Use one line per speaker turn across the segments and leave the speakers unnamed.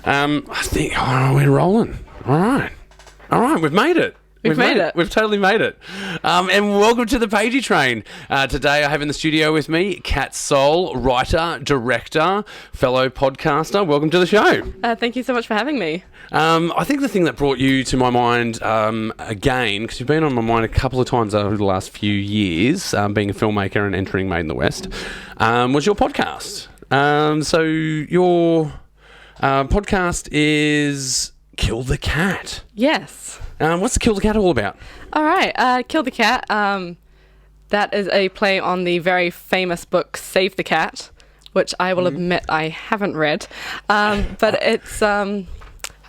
I think we're rolling. All right, we've made it.
We've made it.
We've totally made it. And welcome to the Pagey train. Today I have in the studio with me Kat Soul, writer, director, fellow podcaster. Welcome to the show.
Thank you so much for having me.
I think the thing that brought you to my mind again, because you've been on my mind a couple of times over the last few years, being a filmmaker and entering Made in the West, was your podcast. So your podcast is Kill the Cat.
Yes.
What's the Kill the Cat all about?
All right. Kill the Cat. That is a play on the very famous book Save the Cat, which I will admit I haven't read. But it's... how do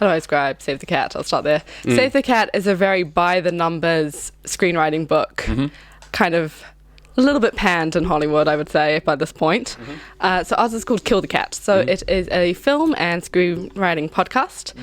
I describe Save the Cat? I'll start there. Save the Cat is a very by-the-numbers screenwriting book. Kind of a little bit panned in Hollywood, I would say, by this point. So ours is called Kill the Cat. So it is a film and screenwriting podcast,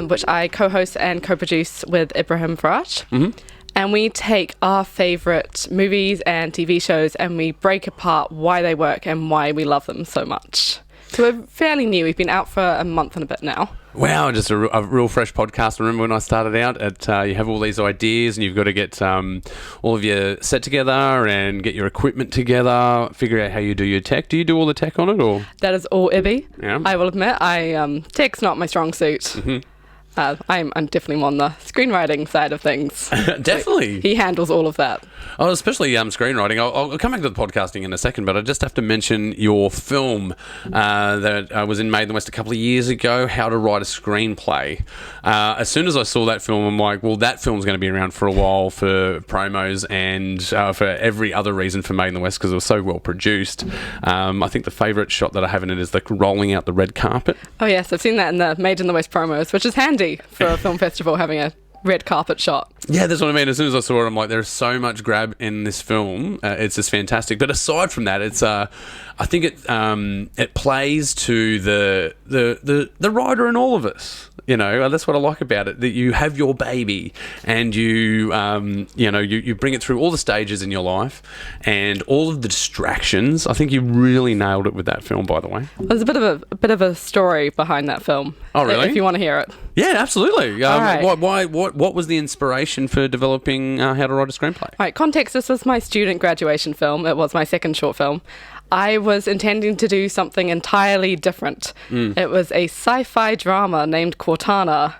which I co-host and co-produce with Ibrahim Faraj. And we take our favourite movies and TV shows and we break apart why they work and why we love them so much. So we're fairly new. We've been out for a month and a bit now.
Wow, just a real fresh podcast. I remember when I started out, you have all these ideas and you've got to get all of your set together and get your equipment together, figure out how you do your tech. Do you do all the tech on it? Or
That is all Ibby.
Yeah.
I will admit, tech's not my strong suit. I'm definitely more on the screenwriting side of things.
Definitely.
He handles all of that.
Oh, especially screenwriting. I'll come back to the podcasting in a second, but I just have to mention your film that was in Made in the West a couple of years ago, How to Write a Screenplay. As soon as I saw that film, I'm like, well, that film's going to be around for a while for promos and for every other reason for Made in the West because it was so well produced. I think the favourite shot that I have in it is like rolling out the red carpet.
Oh, yes. I've seen that in the Made in the West promos, which is handy for a film festival, having a red carpet shot.
Yeah, that's what I mean. As soon as I saw it, I'm like, there's so much grab in this film. It's just fantastic. But aside from that, it's I think it plays to the writer in all of us. You know, that's what I like about it. That you have your baby, and you bring it through all the stages in your life, and all of the distractions. I think you really nailed it with that film. By the way,
There's a bit of a story behind that film.
Oh, really?
If you want to hear it.
Yeah, absolutely.
All right.
What was the inspiration for developing How to Write a Screenplay?
All right, context, this was my student graduation film. It was my second short film. I was intending to do something entirely different. It was a sci-fi drama named Cortana.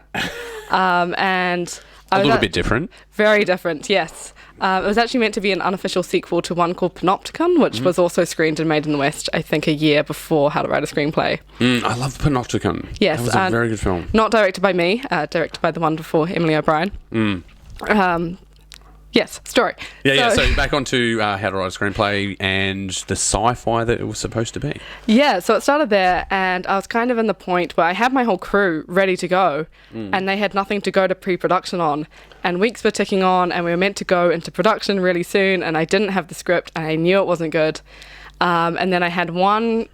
And
A little bit different.
Very different, yes. It was actually meant to be an unofficial sequel to one called Panopticon, which was also screened and Made in the West, I think, a year before How to Write a Screenplay.
I love Panopticon.
Yes.
That was a very good film.
Not directed by me, directed by the wonderful Emily O'Brien. Yes, story.
So back onto How to Write a Screenplay and the sci-fi that it was supposed to be.
Yeah, so it started there, and I was kind of in the point where I had my whole crew ready to go, and they had nothing to go to pre-production on, and weeks were ticking on, and we were meant to go into production really soon, and I didn't have the script, and I knew it wasn't good. And then I had one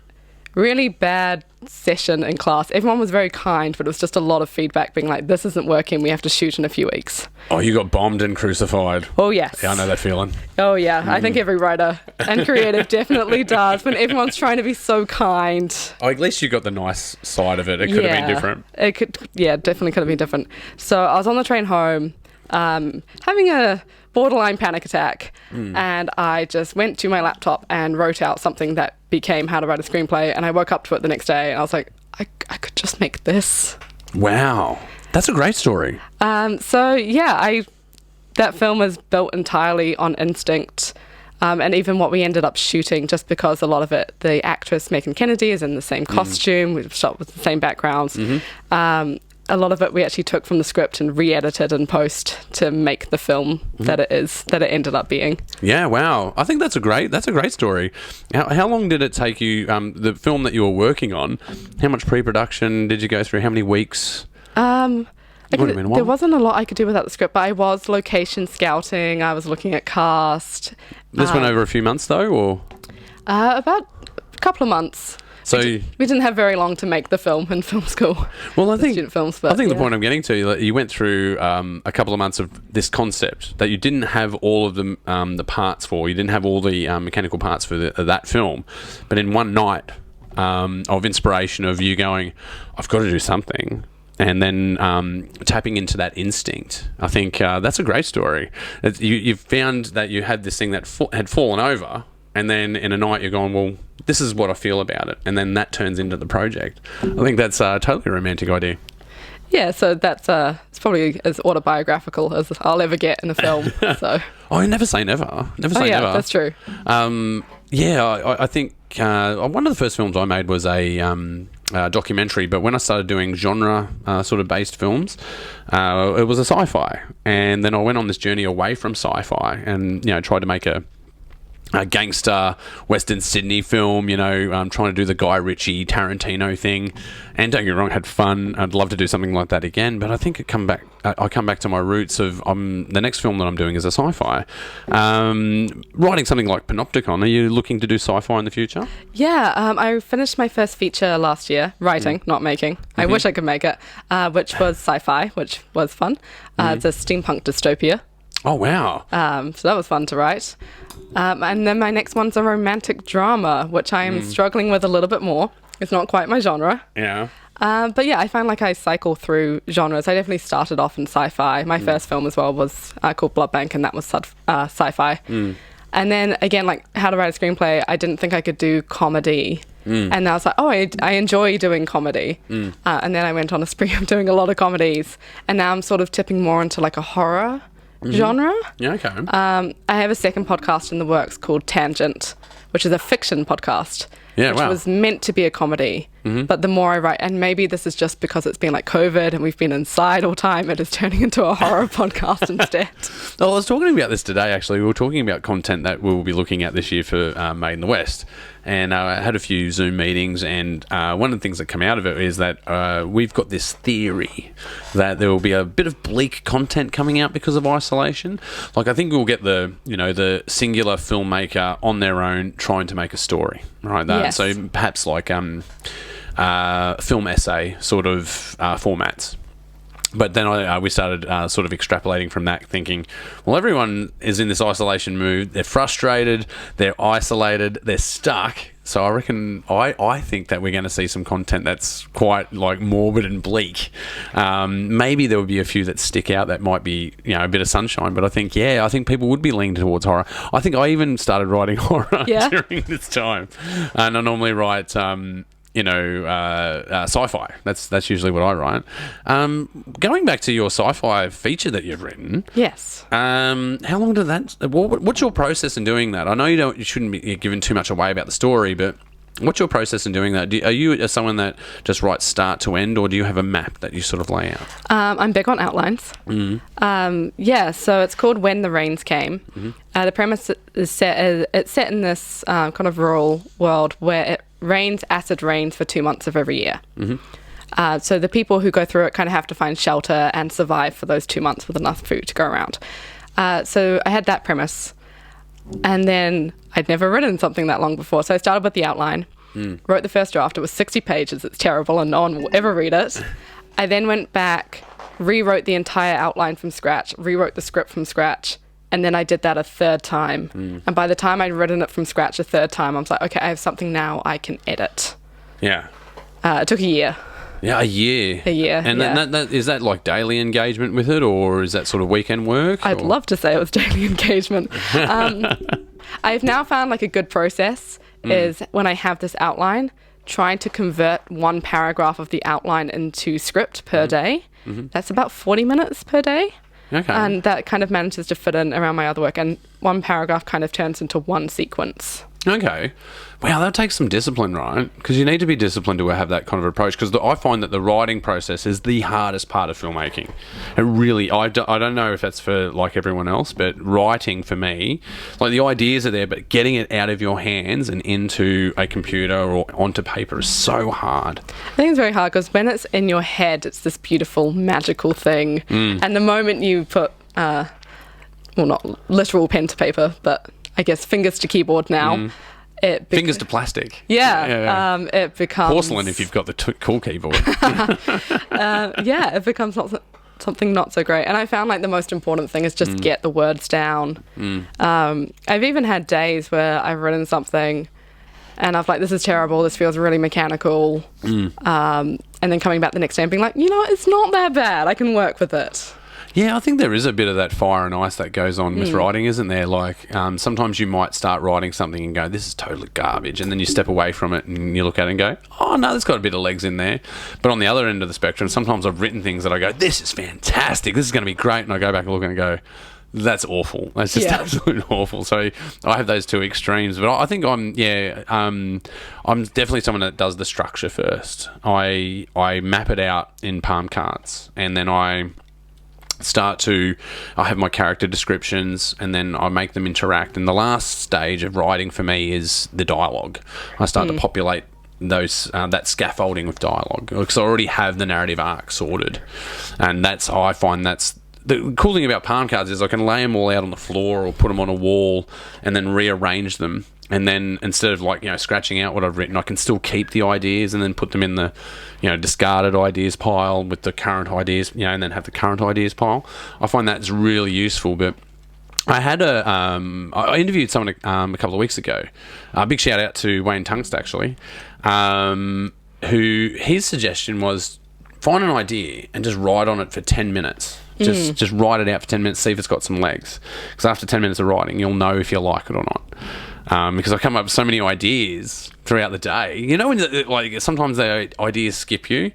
really bad session in class. Everyone was very kind, but it was just a lot of feedback being like, this isn't working, we have to shoot in a few weeks.
Oh, you got bombed and crucified.
Oh, yes.
Yeah, I know that feeling.
Oh, yeah. I think every writer and creative definitely does, when everyone's trying to be so kind.
Oh, at least you got the nice side of it. It could have been different.
Definitely could have been different. So I was on the train home, having a borderline panic attack, and I just went to my laptop and wrote out something that became How to Write a Screenplay, and I woke up to it the next day and I was like, I could just make this.
Wow. That's a great story.
That film is built entirely on instinct, and even what we ended up shooting, just because a lot of it, the actress Megan Kennedy is in the same costume, we've shot with the same backgrounds. A lot of it we actually took from the script and re-edited in post to make the film that it ended up being. Yeah,
wow. I think that's a great story. How long did it take you, the film that you were working on, how much pre-production did you go through? How many weeks?
There wasn't a lot I could do without the script, but I was location scouting, I was looking at cast.
This went over a few months though, or?
About a couple of months.
So
we didn't have very long to make the film in film school. Well, I think the point
I'm getting to, you went through a couple of months of this concept that you didn't have all of the parts for. You didn't have all the mechanical parts for that film, but in one night of inspiration of you going, I've got to do something. And then tapping into that instinct. I think that's a great story. You've found that you had this thing that had fallen over, and then in a night you're going, well, this is what I feel about it. And then that turns into the project. I think that's a totally romantic idea.
Yeah, so that's it's probably as autobiographical as I'll ever get in a film. So.
Oh, never say never. Never say never.
That's true.
I think one of the first films I made was a documentary, but when I started doing genre sort of based films, it was a sci-fi, and then I went on this journey away from sci-fi, and tried to make a gangster Western Sydney film, trying to do the Guy Ritchie Tarantino thing. And don't get me wrong, had fun. I'd love to do something like that again, but I think I come back to my roots of the next film that I'm doing is a sci-fi. Writing something like Panopticon, are you looking to do sci-fi in the future?
Yeah, I finished my first feature last year, writing, not making. I wish I could make it, which was sci-fi, which was fun. It's a steampunk dystopia.
Oh, wow.
So that was fun to write. And then my next one's a romantic drama, which I am struggling with a little bit more. It's not quite my genre.
Yeah.
But yeah, I find like I cycle through genres. I definitely started off in sci-fi. My first film as well was called Blood Bank, and that was sci-fi. And then again, like How to Write a Screenplay, I didn't think I could do comedy. And I was like, I enjoy doing comedy. And then I went on a spree of doing a lot of comedies. And now I'm sort of tipping more into like a horror genre.
Yeah, okay.
I have a second podcast in the works called Tangent, which is a fiction podcast.
Yeah,
which was meant to be a comedy. But the more I write, and maybe this is just because it's been like COVID and we've been inside all time, it is turning into a horror podcast instead.
Oh, I was talking about this today, actually. We were talking about content that we'll be looking at this year for Made in the West. And I had a few Zoom meetings, and one of the things that come out of it is that we've got this theory that there will be a bit of bleak content coming out because of isolation. Like, I think we'll get the singular filmmaker on their own trying to make a story, right?
Yes.
So perhaps like film essay sort of formats. But then we started sort of extrapolating from that, thinking, well, everyone is in this isolation mood. They're frustrated. They're isolated. They're stuck. So I reckon, I think that we're going to see some content that's quite like morbid and bleak. Maybe there would be a few that stick out that might be, a bit of sunshine. But I think people would be leaning towards horror. I think I even started writing horror during this time. And I normally write sci-fi. That's usually what I write. Going back to your sci-fi feature that you've written.
Yes.
How long did that? What's your process in doing that? I know you shouldn't be giving too much away about the story, but what's your process in doing that? Are you someone that just writes start to end, or do you have a map that you sort of lay out?
I'm big on outlines. So it's called When the Rains Came. The premise is set in this kind of rural world where it rains acid rains for 2 months of every year. So the people who go through it kind of have to find shelter and survive for those 2 months with enough food to go around. So I had that premise, and then I'd never written something that long before. So I started with the outline, wrote the first draft. It was 60 pages. It's terrible and no one will ever read it. I then went back, rewrote the entire outline from scratch, rewrote the script from scratch, and then I did that a third time. And by the time I'd written it from scratch a third time, I was like, okay, I have something now I can edit.
Yeah.
It took a year.
Yeah, a year.
A year.
And that is that like daily engagement with it, or is that sort of weekend work?
I'd love to say it was daily engagement. I've now found like a good process is when I have this outline, trying to convert one paragraph of the outline into script per day. That's about 40 minutes per day.
Okay.
And that kind of manages to fit in around my other work, and one paragraph kind of turns into one sequence.
Okay. Wow, that takes some discipline, right? Because you need to be disciplined to have that kind of approach. Because I find that the writing process is the hardest part of filmmaking. It really, I don't know if that's for like everyone else, but writing for me, like the ideas are there, but getting it out of your hands and into a computer or onto paper is so hard.
I think it's very hard because when it's in your head, it's this beautiful, magical thing. And the moment you put, well, not literal pen to paper, but I guess fingers to keyboard now.
Fingers to plastic.
Yeah. It becomes...
porcelain if you've got the cool keyboard.
It becomes something not so great. And I found like the most important thing is just get the words down. I've even had days where I've written something and I've like, this is terrible, this feels really mechanical. And then coming back the next day and being like, you know what, it's not that bad, I can work with it.
Yeah, I think there is a bit of that fire and ice that goes on with writing, isn't there? Like, sometimes you might start writing something and go, this is totally garbage, and then you step away from it and you look at it and go, oh, no, there's got a bit of legs in there. But on the other end of the spectrum, sometimes I've written things that I go, this is fantastic, this is going to be great, and I go back and look and go, that's awful. That's just absolutely awful. So I have those two extremes, but I think I'm definitely someone that does the structure first. I map it out in palm cards, and then I have my character descriptions, and then I make them interact. And the last stage of writing for me is the dialogue. I start to populate those that scaffolding with dialogue, because I already have the narrative arc sorted, and I find that's the cool thing about palm cards is I can lay them all out on the floor or put them on a wall and then rearrange them. And then instead of scratching out what I've written, I can still keep the ideas and then put them in the, discarded ideas pile with the current ideas, and then have the current ideas pile. I find that's really useful. But I had I interviewed someone a couple of weeks ago. Big shout out to Wayne Tungst, actually, who his suggestion was find an idea and just write on it for 10 minutes. Just write it out for 10 minutes, see if it's got some legs. Because after 10 minutes of writing, you'll know if you like it or not. Because I come up with so many ideas throughout the day. When sometimes the ideas skip you.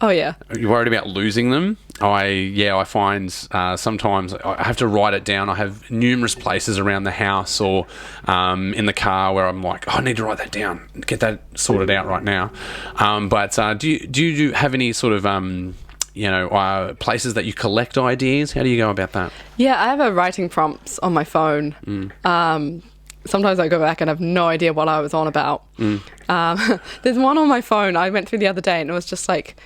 Oh, yeah.
You're worried about losing them. I find sometimes I have to write it down. I have numerous places around the house or in the car where I'm like, I need to write that down, get that sorted out right now. But do you have any sort of places that you collect ideas? How do you go about that?
Yeah, I have a writing prompts on my phone. Sometimes I go back and have no idea what I was on about. There's one on my phone I went through the other day, and it was just like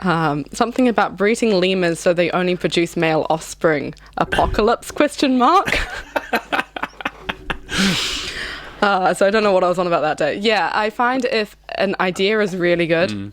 something about breeding lemurs so they only produce male offspring. Apocalypse? Question mark. So I don't know what I was on about that day. Yeah, I find if an idea is really good,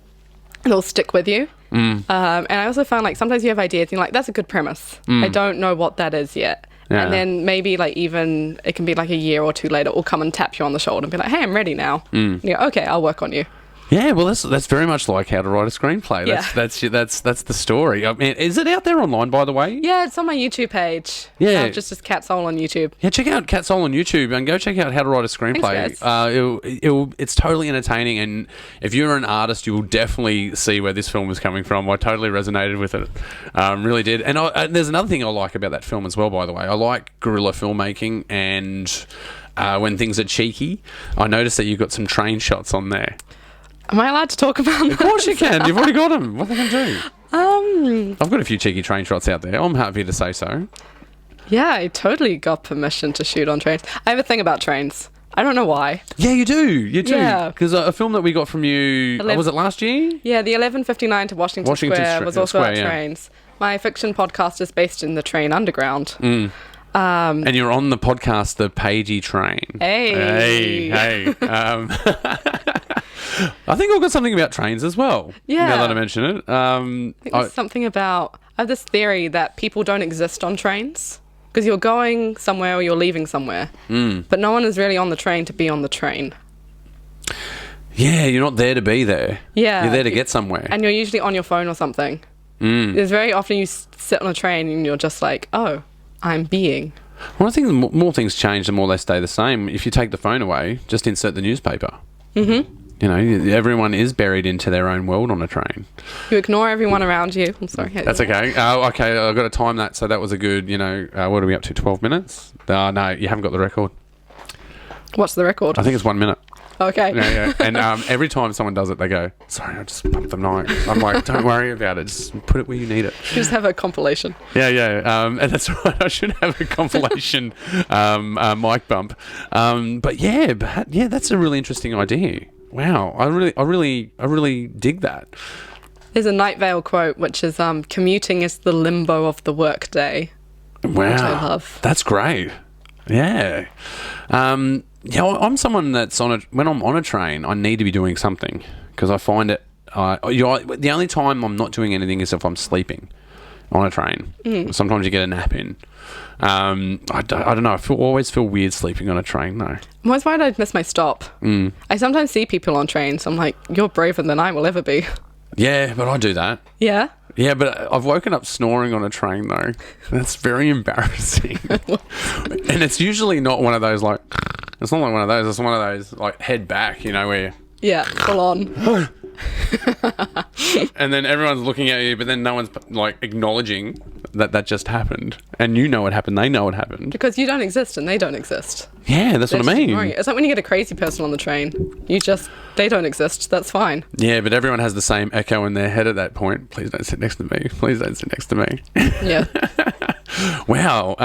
it'll stick with you. And I also found sometimes you have ideas and you're like, that's a good premise. I don't know what that is yet. Yeah. And then maybe even it can be a year or two later, it will come and tap you on the shoulder and be like, hey, I'm ready now. And you go, okay, I'll work on you.
Yeah, well, that's very much like How to Write a Screenplay. That's the story. I mean, is it out there online, by the way?
Yeah, it's on my YouTube page.
Yeah,
just as Cat Soul on YouTube.
Yeah, check out Cat Soul on YouTube and go check out How to Write a Screenplay. Thanks, it's totally entertaining, and if you're an artist, you will definitely see where this film is coming from. I totally resonated with it, really did. And there's another thing I like about that film as well. By the way, I like guerrilla filmmaking, and when things are cheeky, I noticed that you've got some train shots on there.
Am I allowed to talk about that?
Of course you can. You've already got them. What are they going to do? I've got a few cheeky train shots out there. I'm happy to say so.
Yeah, I totally got permission to shoot on trains. I have a thing about trains. I don't know why.
Yeah, you do. You do.
Yeah.
Because a film that we got from you, was it last year?
Yeah, the 11:59 to Washington Square was also about trains. My fiction podcast is based in the train underground.
And you're on the podcast, The Pagey Train. Hey. I think I've got something about trains as well.
Yeah.
Now that I mention it.
I think there's something about... I have this theory that people don't exist on trains. Because you're going somewhere or you're leaving somewhere. But no one is really on the train to be on the train.
Yeah, you're not there to be there.
Yeah.
You're there to get somewhere.
And you're usually on your phone or something. There's very often you sit on a train and you're just like, oh, I'm being.
Well, I think the more things change, the more they stay the same. If you take the phone away, just insert the newspaper. Everyone is buried into their own world on a train. You
ignore everyone around you. I'm sorry.
That's okay. Okay, I've got to time that. So that was a good, what are we up to, 12 minutes? No, you haven't got the record.
What's the record?
I think it's 1 minute.
Okay.
Yeah. And every time someone does it, they go, sorry, I just bumped the mic. I'm like, don't worry about it. Just put it where you need it.
You just have a compilation.
Yeah. And that's right. I should have a compilation mic bump. But that's a really interesting idea. Wow. I really dig that.
There's a Night Vale quote, which is, commuting is the limbo of the workday.
Wow.
Which I love.
That's great. Yeah. I'm someone that's when I'm on a train, I need to be doing something because I find it. The only time I'm not doing anything is if I'm sleeping. on a train. Sometimes you get a nap in. I don't know. Always feel weird sleeping on a train, though.
I'm always worried I'd miss my stop. I sometimes see people on trains. I'm like, you're braver than I will ever be.
Yeah, but I do that.
Yeah?
Yeah, but I've woken up snoring on a train, though. That's very embarrassing. And it's usually not one of those, like... It's not like one of those. It's one of those, like, head back, you know, where...
Yeah, full on.
And then everyone's looking at you, but then no one's, like, acknowledging that just happened. And you know it happened. They know it happened.
Because you don't exist and they don't exist.
Yeah, that's what I mean.
It's like when you get a crazy person on the train. They don't exist. That's fine.
Yeah, but everyone has the same echo in their head at that point. Please don't sit next to me. Please don't sit next to me.
Yeah.
Wow.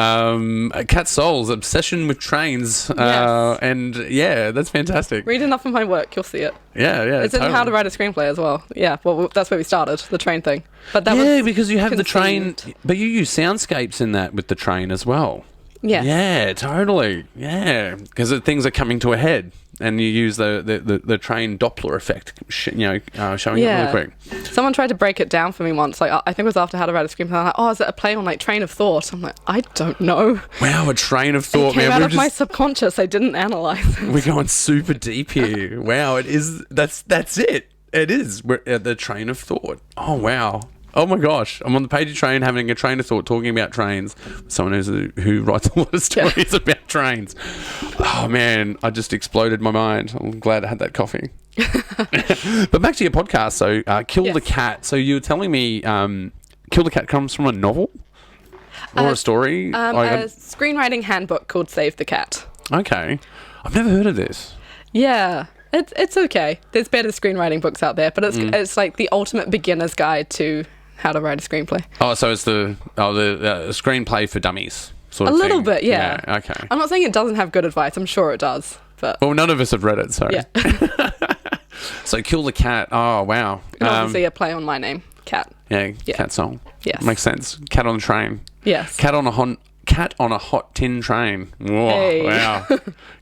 Kat Soul's obsession with trains.
Yes.
And yeah, that's fantastic.
Read enough of my work, you'll see it.
Yeah.
It's in How to Write a Screenplay as well. Yeah, well, that's where we started, the train thing. But that was
because you have the train,
conceived.
but you use soundscapes in that with the train as well.
Yeah.
Yeah, totally. Yeah, because things are coming to a head, and you use the train Doppler effect, showing it really quick.
Someone tried to break it down for me once. Like, I think it was after How to Write a Screenplay. I'm like, oh, is it a play on like Train of Thought? I'm like, I don't know.
Wow, a train of thought,
It came
man.
out of my subconscious. I didn't analyze it.
We're going super deep here. Wow, it is. That's it. It is. We're at the train of thought. Oh wow. Oh my gosh, I'm on the Pagey train having a train of thought talking about trains. Someone who writes a lot of stories about trains. Oh man, I just exploded my mind. I'm glad I had that coffee. But back to your podcast. So, Kill the Cat. So you were telling me Kill the Cat comes from a novel or a story?
A screenwriting handbook called Save the Cat.
Okay. I've never heard of this.
Yeah. It's okay. There's better screenwriting books out there, but it's like the ultimate beginner's guide to how to write a screenplay.
Oh, so it's the screenplay for dummies sort of
A
thing.
little bit, yeah.
Okay.
I'm not saying it doesn't have good advice. I'm sure it does, but
Well, none of us have read it, so.
yeah.
So Kill the Cat. Oh, wow.
And obviously a play on my name, Cat.
Yeah, Cat Song.
Yes.
Makes sense. Cat on the train.
Yes.
Cat on a hot tin train. Whoa,
Hey.
wow.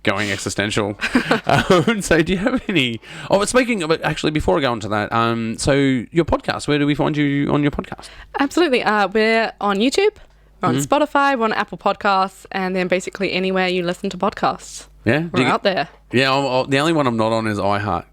Going existential. So do you have any... Oh, speaking of it, actually, before I go on to that, so your podcast, where do we find you on your podcast?
Absolutely. We're on YouTube, we're on Spotify, we're on Apple Podcasts, and then basically anywhere you listen to podcasts.
Yeah?
We're out there.
Yeah, the only one I'm not on is iHeart.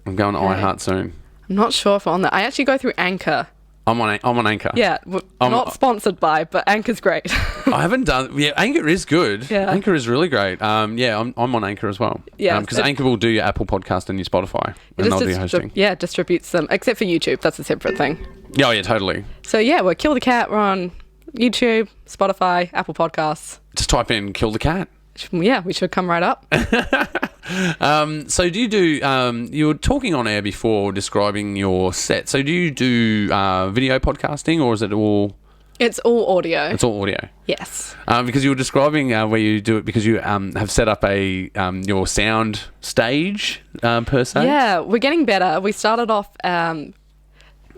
I'm going to iHeart soon.
I'm not sure if I'm on that. I actually go through Anchor.
I'm on Anchor.
Yeah, not sponsored by, but Anchor's great.
I haven't done... Yeah, Anchor is good.
Yeah.
Anchor is really great. Yeah, I'm on Anchor as well.
Yeah,
because Anchor will do your Apple podcast and your Spotify. And they'll do hosting.
Yeah, distributes them. Except for YouTube. That's a separate thing.
Oh, yeah, totally.
So yeah, we're Kill the Cat. We're on YouTube, Spotify, Apple Podcasts.
Just type in Kill the Cat.
Yeah, we should come right up.
So do you do... you were talking on air before describing your set. So do you do video podcasting, or is it all...
It's all audio.
It's all audio.
Yes.
Because you were describing where you do it because you have set up your sound stage per se.
Yeah, we're getting better. We started off...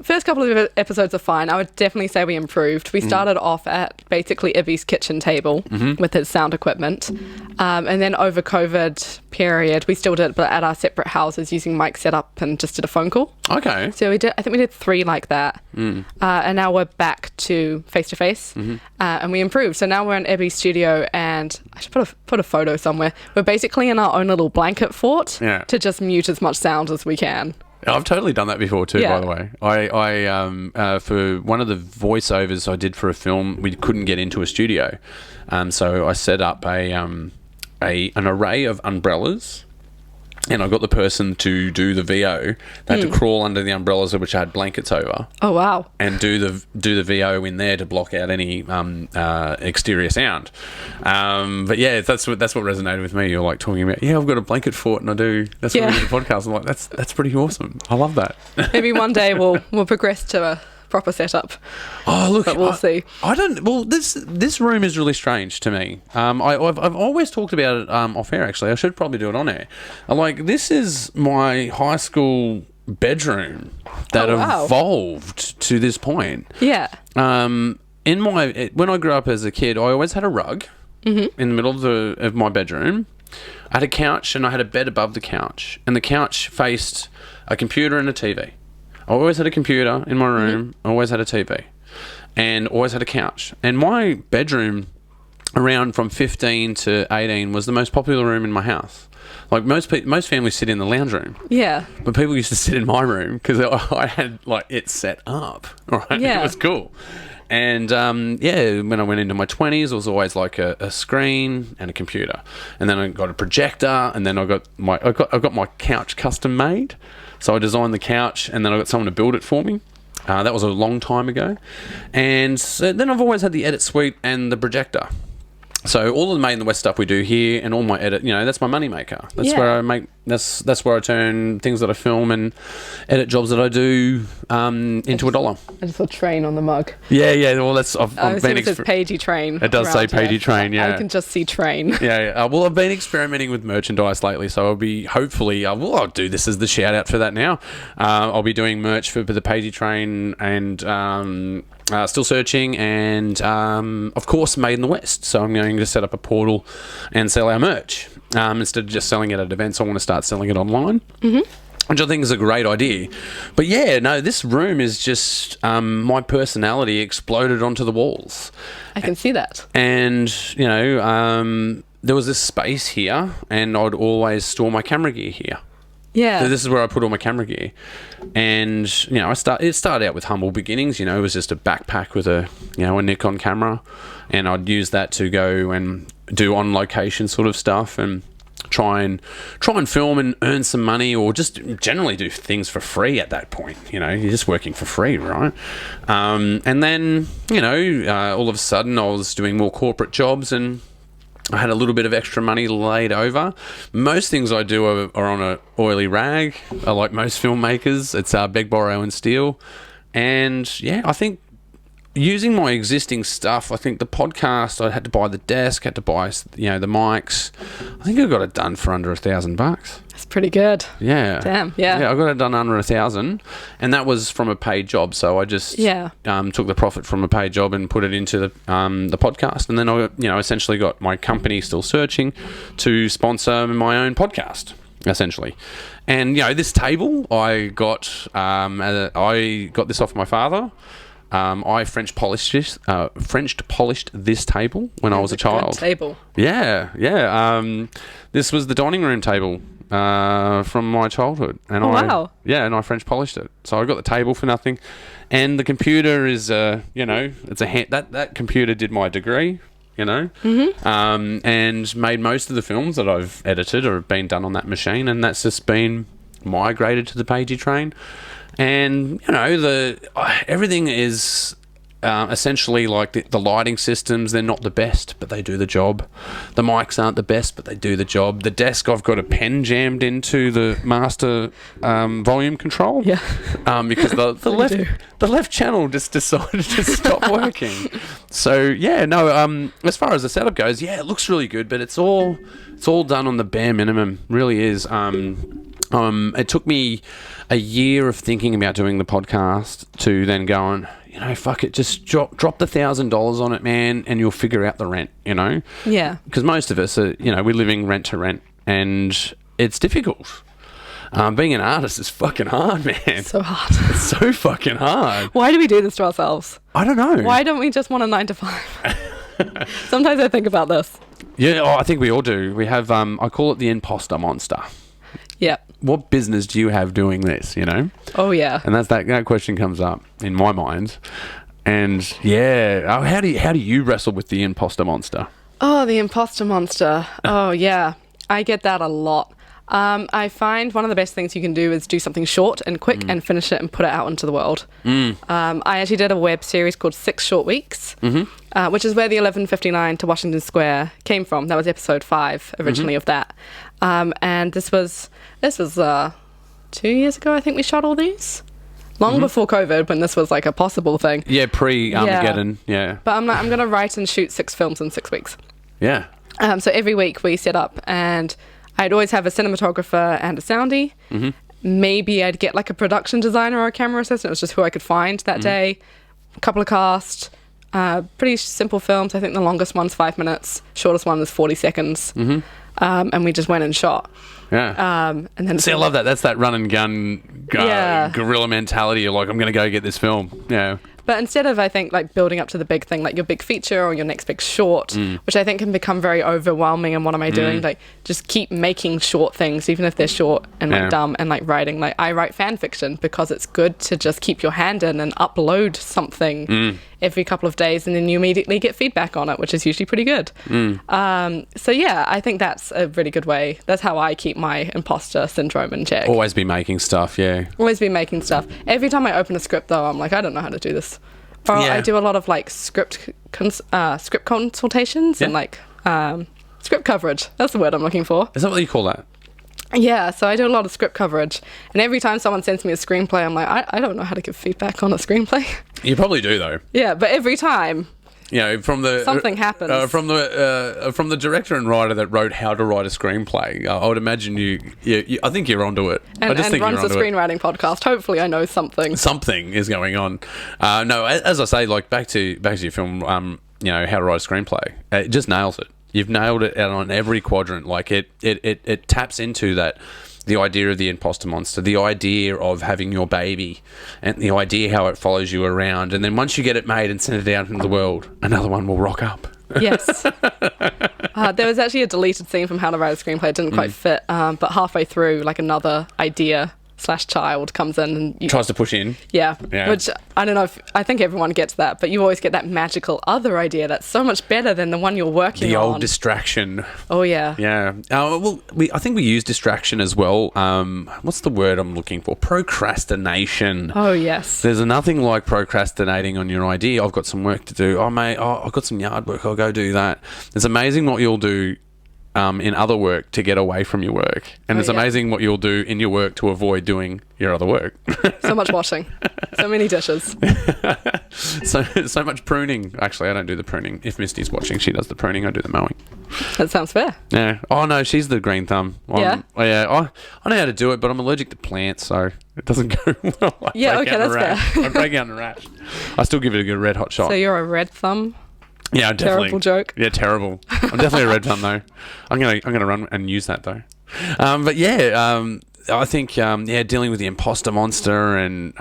first couple of episodes are fine. I would definitely say we improved. We started off at basically Ibby's kitchen table with his sound equipment. And then over COVID period, we still did it, but at our separate houses using mic setup and just did a phone call.
Okay.
So I think we did 3 like that. And now we're back to face-to-face. And we improved. So now we're in Ibby's studio, and I should put a photo somewhere. We're basically in our own little blanket fort to just mute as much sound as we can.
I've totally done that before too,
Yeah.
by the way. I for one of the voiceovers I did for a film, we couldn't get into a studio. So I set up an array of umbrellas, and I got the person to do the VO. They had to crawl under the umbrellas, which I had blankets over,
Oh, wow.
and do the VO in there to block out any exterior sound. But yeah, that's what resonated with me. You're like talking about, yeah, I've got a blanket fort, and that's what we do the podcast. I'm like, that's pretty awesome. I love that.
Maybe one day we'll progress to a proper setup.
Oh, look,
But we'll see.
I don't. Well, this room is really strange to me. I've always talked about it off air. Actually, I should probably do it on air. Like, this is my high school bedroom that evolved to this point.
Yeah.
When I grew up as a kid, I always had a rug in the middle of my bedroom. I had a couch, and I had a bed above the couch, and the couch faced a computer and a TV. I always had a computer in my room. I always had a TV. and always had a couch. And my bedroom, around from 15 to 18, was the most popular room in my house. Like most families sit in the lounge room.
Yeah.
But people used to sit in my room because I had like it set up. Right.
Yeah.
It was cool. And when I went into my 20s, it was always like a screen and a computer. And then I got a projector, and then I got my couch custom made. So I designed the couch, and then I got someone to build it for me. That was a long time ago. And so then I've always had the edit suite and the projector. So all of the Made in the West stuff we do here, and all my edit, that's my money maker. That's where I make. That's where I turn things that I film and edit jobs that I do into $1.
I just saw train on the mug.
Yeah. Well, that's I've been.
It says Pagey train.
It does say Pagey train. Yeah,
I can just see train.
Yeah. Well, I've been experimenting with merchandise lately, so I'll be hopefully. I'll do this as the shout out for that now. I'll be doing merch for the Pagey train and. Still searching, and of course Made in the West. So I'm going to set up a portal and sell our merch instead of just selling it at events. I want to start selling it online, which I think is a great idea. But this room is just my personality exploded onto the walls.
I can see that.
And there was this space here, and I'd always store my camera gear here.
Yeah.
So this is where I put all my camera gear. And, it started out with humble beginnings. It was just a backpack with a Nikon camera. And I'd use that to go and do on location sort of stuff and try and film and earn some money, or just generally do things for free at that point. You're just working for free, right? And then, all of a sudden I was doing more corporate jobs, and I had a little bit of extra money laid over. Most things I do are on a oily rag, like most filmmakers. It's beg, borrow, and steal. And I think using my existing stuff, I think the podcast, I had to buy the desk, had to buy the mics. I think I got it done for under $1,000.
That's pretty good.
Yeah.
Damn. Yeah.
Yeah, I got it done under $1,000, and that was from a paid job. So I just took the profit from a paid job and put it into the podcast, and then I essentially got my company Still Searching to sponsor my own podcast, essentially. And this table I got this off my father. I French polished this table when I was a child.
Good table.
Yeah. This was the dining room table from my childhood, and
wow.
And I French polished it. So I got the table for nothing, and the computer is it's a that computer did my degree. And made most of the films that I've edited or have been done on that machine, and that's just been migrated to the Pagey train. And everything is essentially like the lighting systems. They're not the best, but they do the job. The mics aren't the best, but they do the job. The desk, I've got a pen jammed into the master volume control.
Yeah.
Because the left channel just decided to stop working. So as far as the setup goes, it looks really good, but it's all done on the bare minimum. Really is. It took me a year of thinking about doing the podcast to then going, fuck it, just drop the $1,000 on it, man, and you'll figure out the rent, Yeah. Because most of us are, we're living rent to rent, and it's difficult. Being an artist is fucking hard, man.
So hard.
It's so fucking hard.
Why do we do this to ourselves?
I don't know.
Why don't we just want a 9 to 5? Sometimes I think about this.
Yeah, I think we all do. We have, I call it the imposter monster.
Yeah.
What business do you have doing this,
Oh, yeah.
And that question comes up in my mind. And, how do you wrestle with the imposter monster?
Oh, the imposter monster. Oh, yeah. I get that a lot. I find one of the best things you can do is do something short and quick and finish it and put it out into the world. I actually did a web series called 6 Short Weeks, which is where the 11:59 to Washington Square came from. That was episode 5 originally of that. And this was 2 years ago, I think we shot all these. Long before COVID, when this was like a possible thing.
Yeah, pre-Armageddon, yeah.
But I'm going to write and shoot 6 films in 6 weeks.
Yeah.
So every week we set up, and I'd always have a cinematographer and a soundie. Maybe I'd get like a production designer or a camera assistant. It was just who I could find that day. A couple of cast. Pretty simple films. I think the longest one's 5 minutes. Shortest one is 40 seconds. And we just went and shot.
Yeah.
And then
I love that. That's that run and gun guerrilla mentality. You're like, I'm going to go get this film. Yeah.
But instead of, I think, like building up to the big thing, like your big feature or your next big short, which I think can become very overwhelming, and what am I doing? Like, just keep making short things, even if they're short and like dumb, and like writing. Like, I write fan fiction because it's good to just keep your hand in and upload something every couple of days, and then you immediately get feedback on it, which is usually pretty good. So yeah, I think that's a really good way. That's how I keep my imposter syndrome in check.
Always be making stuff, yeah.
Always be making stuff. Every time I open a script, though, I'm like, I don't know how to do this. Or I do a lot of like script consultations and like script coverage. That's the word I'm looking for.
Is that what you call that?
Yeah, so I do a lot of script coverage, and every time someone sends me a screenplay, I'm like, I don't know how to give feedback on a screenplay.
You probably do, though.
Yeah, but every time,
you know, from the
something happens.
From the director and writer that wrote How to Write a Screenplay, I would imagine you I think you're onto it.
And,
I just think
runs
you're
a
onto
screenwriting podcast. Hopefully, I know something.
Something is going on. No, as I say, like back to your film, you know, How to Write a Screenplay. It just nails it. You've nailed it on every quadrant. Like it taps into that, the idea of the imposter monster, the idea of having your baby, and the idea how it follows you around. And then once you get it made and send it out into the world, another one will rock up.
Yes. There was actually a deleted scene from How to Write a Screenplay. It didn't quite fit, but halfway through, like another idea /child comes in and
tries to push in.
Yeah. Which I don't know if I think everyone gets that, but you always get that magical other idea that's so much better than the one you're working on.
The old distraction.
Oh yeah.
Yeah. Well, I think we use distraction as well. What's the word I'm looking for? Procrastination.
Oh yes.
There's nothing like procrastinating on your idea. I've got some work to do. Oh mate, I've got some yard work. I'll go do that. It's amazing what you'll do in other work to get away from your work, and it's amazing what you'll do in your work to avoid doing your other work.
So much washing, so many dishes,
so much pruning. Actually, I don't do the pruning. If Misty's watching, she does the pruning. I do the mowing.
That sounds fair.
Yeah. Oh no, she's the green thumb. Yeah. I know how to do it, but I'm allergic to plants, so it doesn't go well.
Yeah. Okay, that's fair.
I break out in a rash. I still give it a good red hot shot.
So you're a red thumb.
Yeah, definitely.
Terrible joke.
Yeah, terrible. I'm definitely a red thumb though. I'm gonna run and use that though. But yeah, I think dealing with the imposter monster and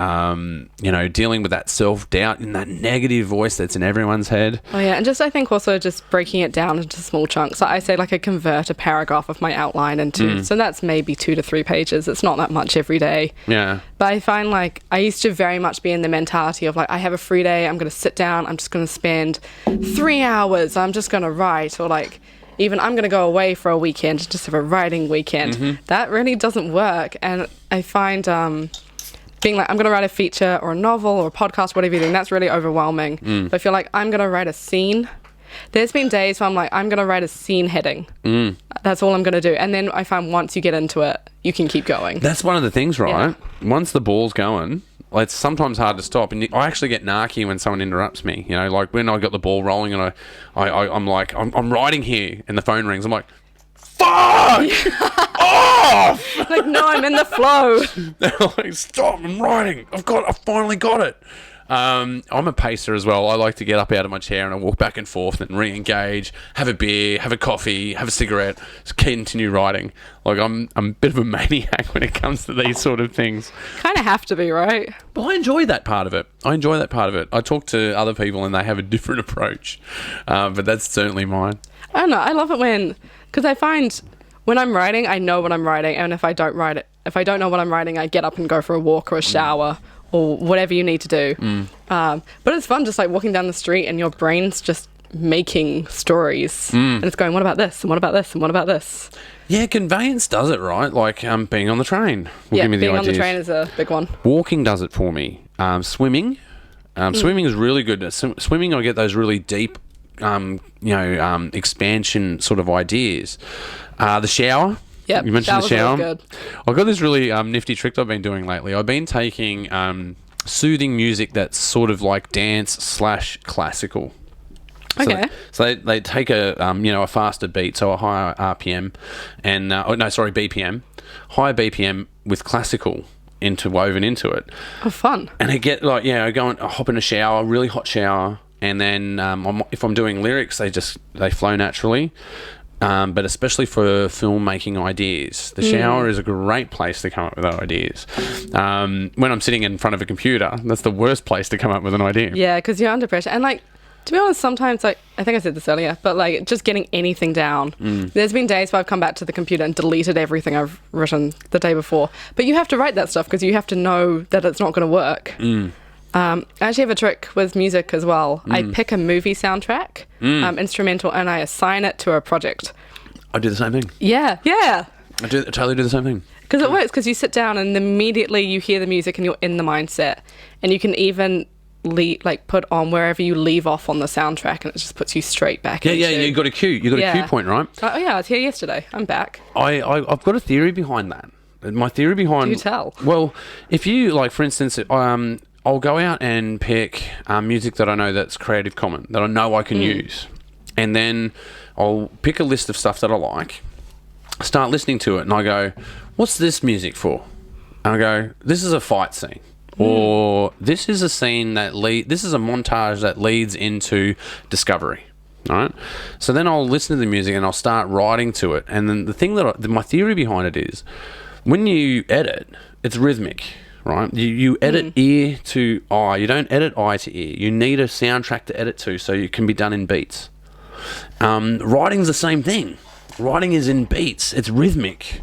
you know, dealing with that self-doubt and that negative voice that's in everyone's head.
Oh yeah, and I think also just breaking it down into small chunks. I say like I convert a paragraph of my outline into, so that's maybe 2 to 3 pages. It's not that much every day.
Yeah.
But I find like I used to very much be in the mentality of like, I have a free day, I'm going to sit down, I'm just going to spend 3 hours, I'm just going to write, or like, even I'm going to go away for a weekend and just have a writing weekend. That really doesn't work. And I find being like, I'm going to write a feature or a novel or a podcast, whatever you think, that's really overwhelming. But if you're like, I'm going to write a scene, there's been days where I'm like, I'm going to write a scene heading. That's all I'm going to do. And then I find once you get into it, you can keep going.
That's one of the things, right? Yeah. Once the ball's going, it's sometimes hard to stop, and I actually get narky when someone interrupts me. You know, like when I got the ball rolling and I'm like, I'm writing here, and the phone rings. I'm like, fuck off!
Like, no, I'm in the flow.
They're like, stop! I'm writing. I finally got it. I'm a pacer as well. I like to get up out of my chair and I walk back and forth and re-engage, have a beer, have a coffee, have a cigarette, just continue writing. Like I'm a bit of a maniac when it comes to these sort of things.
Kind of have to be, right?
But I enjoy that part of it. I talk to other people and they have a different approach, but that's certainly mine.
I don't know. I love it because I find when I'm writing, I know what I'm writing, and if I don't know what I'm writing, I get up and go for a walk or a shower. Or whatever you need to do. But it's fun just like walking down the street and your brain's just making stories. And it's going, what about this? And what about this? And what about this?
Yeah, conveyance does it, right? Like being on the train.
Being on the train is a big one.
Walking does it for me. Swimming. Swimming is really good. Swimming, I get those really deep, expansion sort of ideas. The shower.
Yep,
you mentioned the shower.
Really good.
I've got this really nifty trick I've been doing lately. I've been taking soothing music that's sort of like dance / classical.
Okay.
So they take a faster beat, so a higher RPM, and BPM, higher BPM with classical woven into it.
Oh, fun!
And I get I hop in a shower, really hot shower, and then if I'm doing lyrics, they flow naturally. but especially for filmmaking ideas. The shower is a great place to come up with ideas. When I'm sitting in front of a computer, that's the worst place to come up with an idea.
Yeah, because you're under pressure. And, like, to be honest, sometimes, like, I think I said this earlier, but, like, just getting anything down. There's been days where I've come back to the computer and deleted everything I've written the day before. But you have to write that stuff because you have to know that it's not going to work. I actually have a trick with music as well. I pick a movie soundtrack, instrumental, and I assign it to a project.
I do the same thing.
Yeah.
I totally do the same thing.
Because it works, because you sit down and immediately you hear the music and you're in the mindset. And you can even put on wherever you leave off on the soundtrack, and it just puts you straight back into...
Yeah, you got a cue. You got a cue point, right?
Oh, yeah, I was here yesterday. I'm back.
I've got a theory behind that. My theory behind...
Do tell.
Well, if you, like, for instance... I'll go out and pick music that I know that's Creative Commons, that I know I can use. And then I'll pick a list of stuff that I like, start listening to it, and I go, what's this music for? And I go, this is a fight scene. Or this is a scene that this is a montage that leads into discovery. All right? So then I'll listen to the music and I'll start writing to it. And then the thing my theory behind it is, when you edit, it's rhythmic. Right, you edit ear to eye. You don't edit eye to ear. You need a soundtrack to edit to, so it can be done in beats. Writing's the same thing. Writing is in beats. It's rhythmic.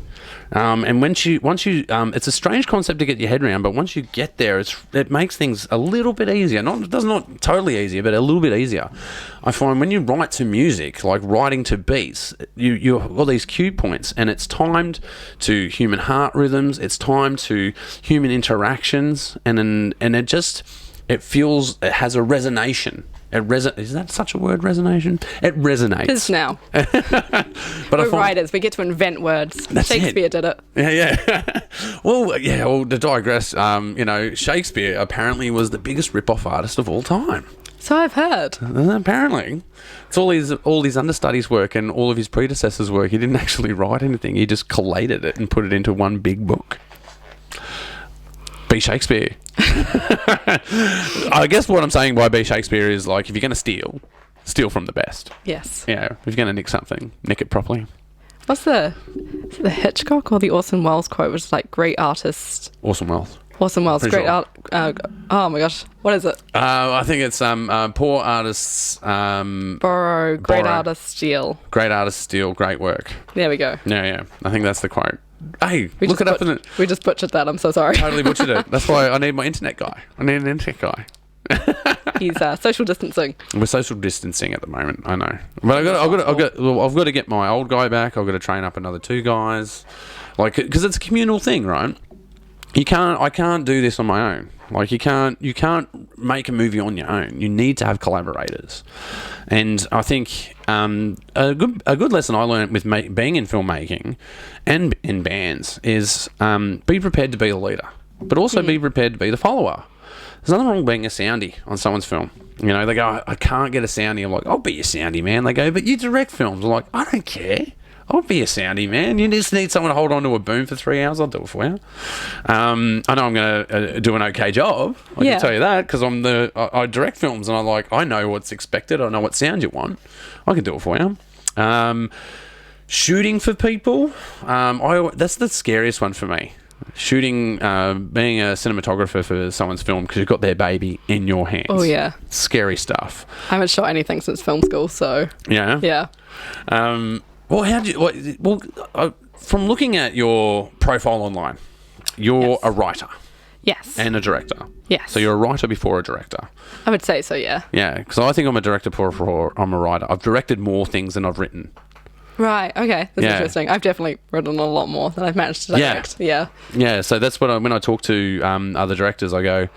And once you, it's a strange concept to get your head around, but once you get there, it makes things a little bit easier. Not totally easier, but a little bit easier. I find when you write to music, like writing to beats, you've got these cue points, and it's timed to human heart rhythms. It's timed to human interactions, and it feels, it has a resonation. Is that such a word, resonation? It resonates.
It is now.
But
we're writers. We get to invent words. Shakespeare did it.
Yeah. Well, to digress, Shakespeare apparently was the biggest rip-off artist of all time.
So I've heard.
Apparently. It's all his understudies' work and all of his predecessors' work. He didn't actually write anything. He just collated it and put it into one big book. Be Shakespeare. I guess what I'm saying by be Shakespeare is, like, if you're going to steal from the best. Yes. Yeah. If you're going to nick something, nick it properly.
What's the Hitchcock or the Orson Welles quote, which is like, great artist?
Orson Welles.
Great art. Oh my gosh, what is it?
I think it's poor artists
borrow, great artists steal.
Great artists steal, great work.
There we go.
Yeah. I think that's the quote. Hey, look it up.
We just butchered that. I'm so sorry.
Totally butchered it. That's why I need my internet guy. I need an internet guy.
He's social distancing.
We're social distancing at the moment. I know, but I've got to get my old guy back. I've got to train up another 2 guys, like, because it's a communal thing, right? I can't do this on my own. Like, you can't make a movie on your own. You need to have collaborators. And I think a good lesson I learned with being in filmmaking and in bands is be prepared to be the leader, but also be prepared to be the follower. There's nothing wrong with being a soundie on someone's film. You know, they go, I can't get a soundie. I'm like, I'll be a soundie, man. They go, but you direct films. I'm like, I don't care. I'll be a soundie, man. You just need someone to hold on to a boom for 3 hours. I'll do it for you. I know I'm going to do an okay job. I can tell you that, because I direct films, and I know what's expected. I know what sound you want. I can do it for you. Shooting for people, that's the scariest one for me. Shooting, being a cinematographer for someone's film, because you've got their baby in your hands.
Oh, yeah.
Scary stuff.
I haven't shot anything since film school, so...
Yeah?
Yeah.
Well, from looking at your profile online, you're a writer.
Yes.
And a director.
Yes.
So you're a writer before a director.
I would say so, yeah.
Yeah, because I think I'm a director before I'm a writer. I've directed more things than I've written.
Right, okay. That's interesting. I've definitely written a lot more than I've managed to direct. Yeah, so that's what when I talk to other directors, I go,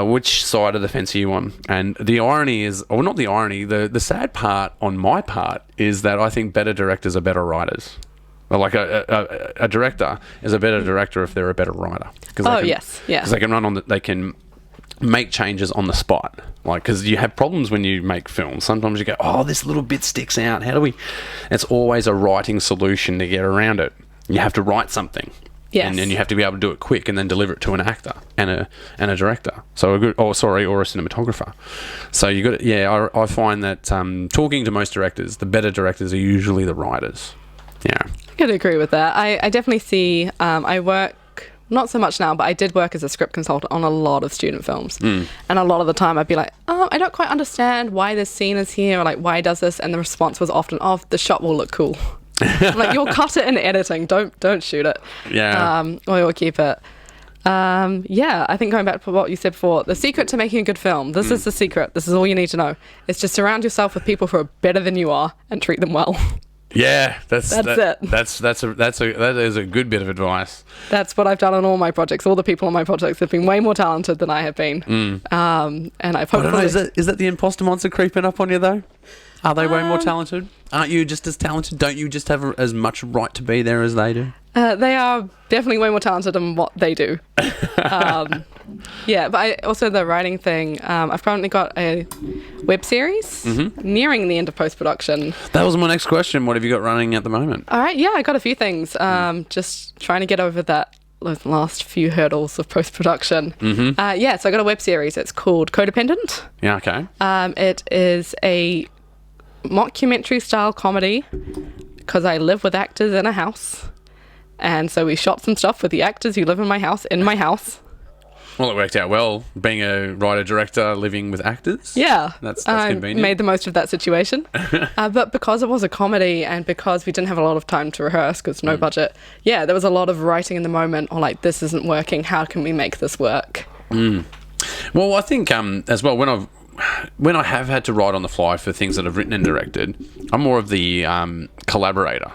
which side of the fence are you on? And the irony is, or not the irony, the sad part on my part is that I think better directors are better writers. Or like a director is a better director if they're a better writer. Because they can run on they can make changes on the spot. Like, because you have problems when you make films. Sometimes you go, this little bit sticks out. How do we... It's always a writing solution to get around it. You have to write something. Yes.
And you have to be able to do it quick and then deliver it to an actor and a director. So or a cinematographer. So you got I find that talking to most directors, the better directors are usually the writers. Yeah.
I could agree with that. I definitely see, I work, not so much now, but I did work as a script consultant on a lot of student films. And a lot of the time I'd be like, I don't quite understand why this scene is here, or like, why does this? And the response was often, the shot will look cool. I'm like, you'll cut it in editing, don't shoot it.
Yeah.
Or you'll keep it. I think going back to what you said before, the secret to making a good film, this is the secret, this is all you need to know, is to surround yourself with people who are better than you are and treat them well.
Yeah,
that's it.
That is a good bit of advice.
That's what I've done on all my projects. All the people on my projects have been way more talented than I have been. And I've hopefully...
I don't know, is that the imposter monster creeping up on you though? Are they way more talented? Aren't you just as talented? Don't you just have as much right to be there as they do?
They are definitely way more talented in what they do. But also the writing thing, I've currently got a web series nearing the end of post-production.
That was my next question. What have you got running at the moment?
All right, I got a few things. Just trying to get over those last few hurdles of post-production. So I got a web series. It's called Codependent.
Yeah, okay.
It is a mockumentary-style comedy because I live with actors in a house. And so we shot some stuff with the actors who live in my house.
Well, it worked out well, being a writer-director living with actors.
Yeah.
That's convenient.
I made the most of that situation. But because it was a comedy and because we didn't have a lot of time to rehearse because no budget, there was a lot of writing in the moment, or like, this isn't working, how can we make this work?
Well, I think as well, when I have had to write on the fly for things that I've written and directed, I'm more of the collaborator.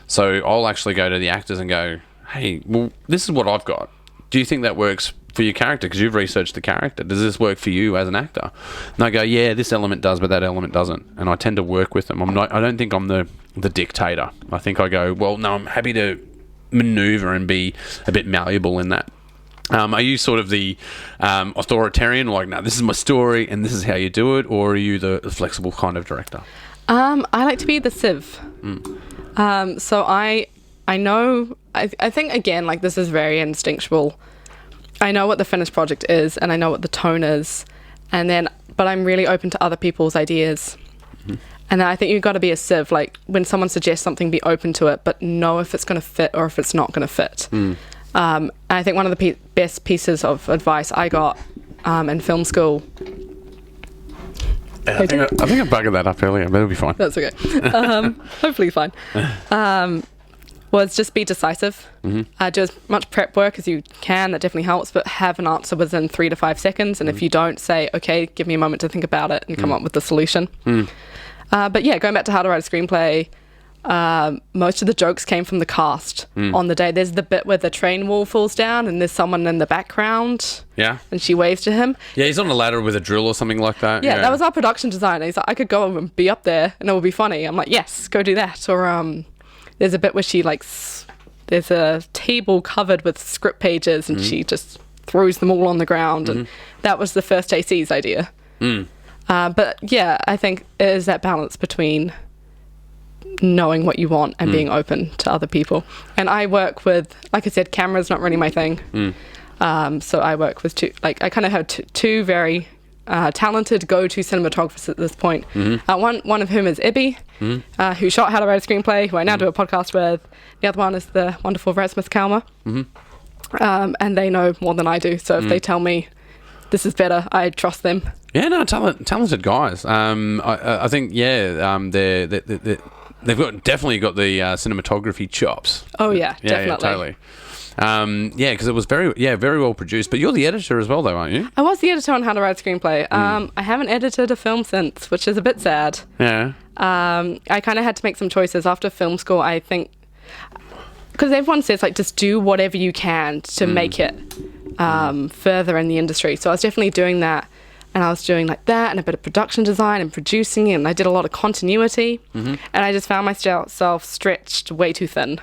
So I'll actually go to the actors and go, hey, well, this is what I've got. Do you think that works for your character? Because you've researched the character. Does this work for you as an actor? And I go, yeah, this element does, but that element doesn't. And I tend to work with them. I don't think I'm the dictator. I think I go, well, no, I'm happy to maneuver and be a bit malleable in that. Are you sort of the authoritarian, like, no, this is my story and this is how you do it? Or are you the flexible kind of director?
I like to be the sieve. So I know, I think, again, like, this is very instinctual. I know what the finished project is and I know what the tone is, but I'm really open to other people's ideas. And then I think you've got to be a sieve. Like, when someone suggests something, be open to it, but know if it's going to fit or if it's not going to fit. I think one of the best pieces of advice I got in film school...
I think I bugged that up earlier, but it'll be fine.
That's okay. Hopefully fine. Was just be decisive. Do as much prep work as you can. That definitely helps, but have an answer within 3 to 5 seconds. And if you don't, say, okay, give me a moment to think about it and come up with the solution. But going back to how to write a screenplay, most of the jokes came from the cast on the day. There's the bit where the train wall falls down and there's someone in the background. Yeah. And she waves to him.
Yeah, he's on a ladder with a drill or something like that.
Yeah, that was our production designer. He's like, I could go and be up there and it will be funny. I'm like, yes, go do that. Or there's a bit where she there's a table covered with script pages and she just throws them all on the ground. And that was the first AC's idea. But yeah, I think it is that balance between knowing what you want and being open to other people. And I work with, like I said, camera's not really my thing. So I work with I kind of have two very talented go-to cinematographers at this point. One of whom is Ibby, who shot How to Write a Screenplay, who I now do a podcast with. The other one is the wonderful Rasmus Kalmer. And they know more than I do. So if they tell me this is better, I trust them.
Yeah, no, talented guys. I think, they've definitely got the cinematography chops.
Oh yeah, definitely.
Yeah, totally. Because it was very well produced. But you're the editor as well, though, aren't you?
I was the editor on How to Write a Screenplay. I haven't edited a film since, which is a bit sad.
Yeah.
I kind of had to make some choices after film school. I think because everyone says just do whatever you can to make it further in the industry. So I was definitely doing that. And I was doing that and a bit of production design and producing, and I did a lot of continuity. And I just found myself stretched way too thin.